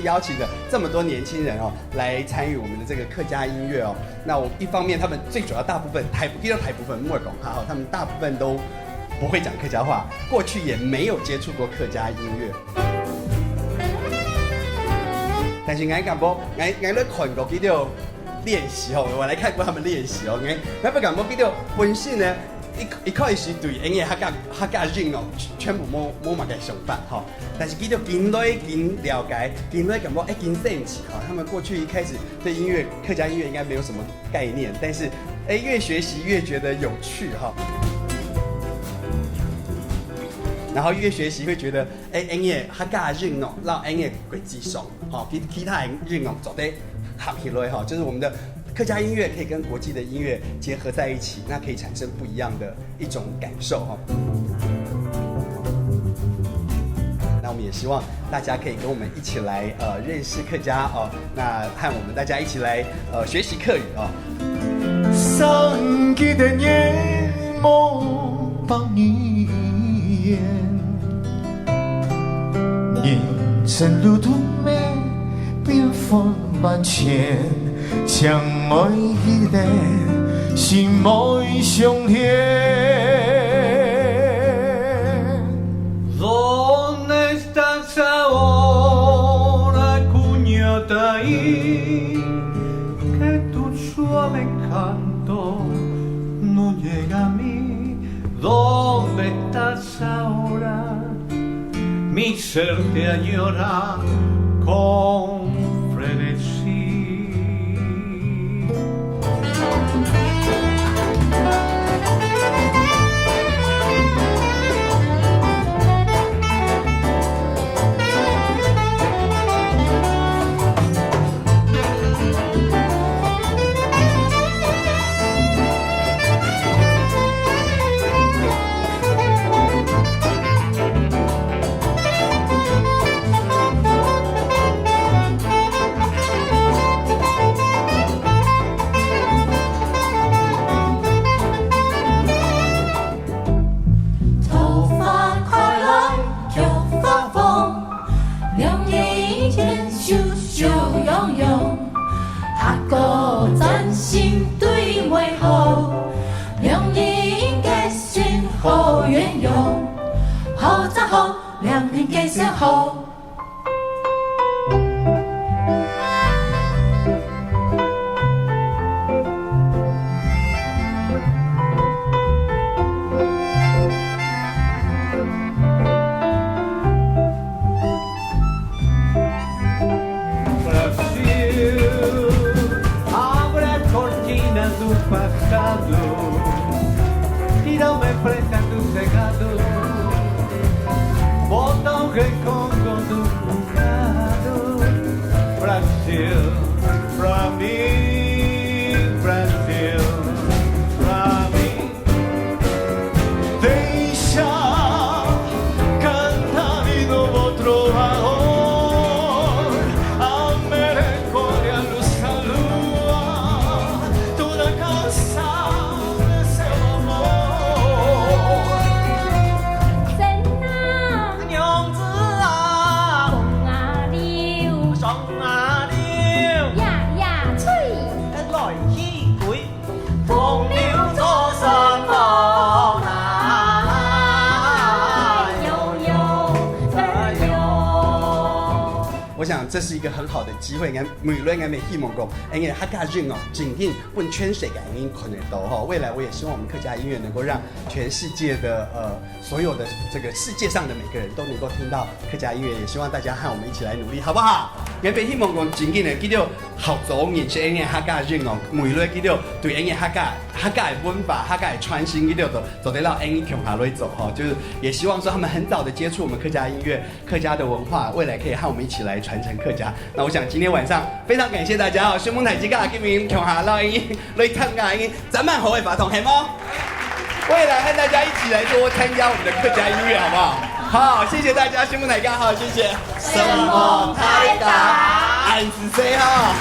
邀请了这么多年轻人哦来参与我们的这个客家音乐哦。那我一方面他们最主要大部分台部分莫讲哈，他们大部分都不会讲客家话，过去也没有接触过客家音乐。但是俺敢不，俺咧看过几条练习哦，我来看过他们练习哦，俺不敢不几条本身呢。一开始对音乐客家人哦，全部冇嘛个想法哈。但是佢就近来近了解，近来感觉近兴趣哈。他们过去一开始对音乐客家音乐应该没有什么概念，但是越学习越觉得有趣哈。然后越学习会觉得音乐客家人哦，让音乐轨迹上哈，其他人哦做得合起来哈，就是我们的。客家音乐可以跟国际的音乐结合在一起，那可以产生不一样的一种感受哈。那我们也希望大家可以跟我们一起来认识客家哦，那和我们大家一起来学习客语哦。上几的年梦帮你演，人生路途美，变幻万千。像每一个心爱相贴。¿Dónde estás ahora, cuñada ahí? Que tu suave canto no llega a mí. ¿Dónde estás ahora? Mi ser te añora con frenesí.我想这是一个很好的机会，每轮我们希望讲，客家人哦，真正本全世界人看得到哈。未来我也希望我们客家音乐能够让全世界的所有的这个世界上的每个人都能够听到客家音乐，也希望大家和我们一起来努力，好不好？我们希望讲真正的叫做合作认识客家人哦，每轮叫做对客家的文化、客家的传承叫做走得到强下来走哈，就是也希望说他们很早的接触我们客家音乐、客家的文化，未来可以和我们一起来传承客家。那我想今天晚上非常感谢大家哦，宣梦台之家今年强下来来参加咱们好的法筒，系吗？未来和大家一起来多参加我们的客家音乐，好不好？好，谢谢大家，宣梦台家好，谢谢。宣梦台家，俺是谁哈？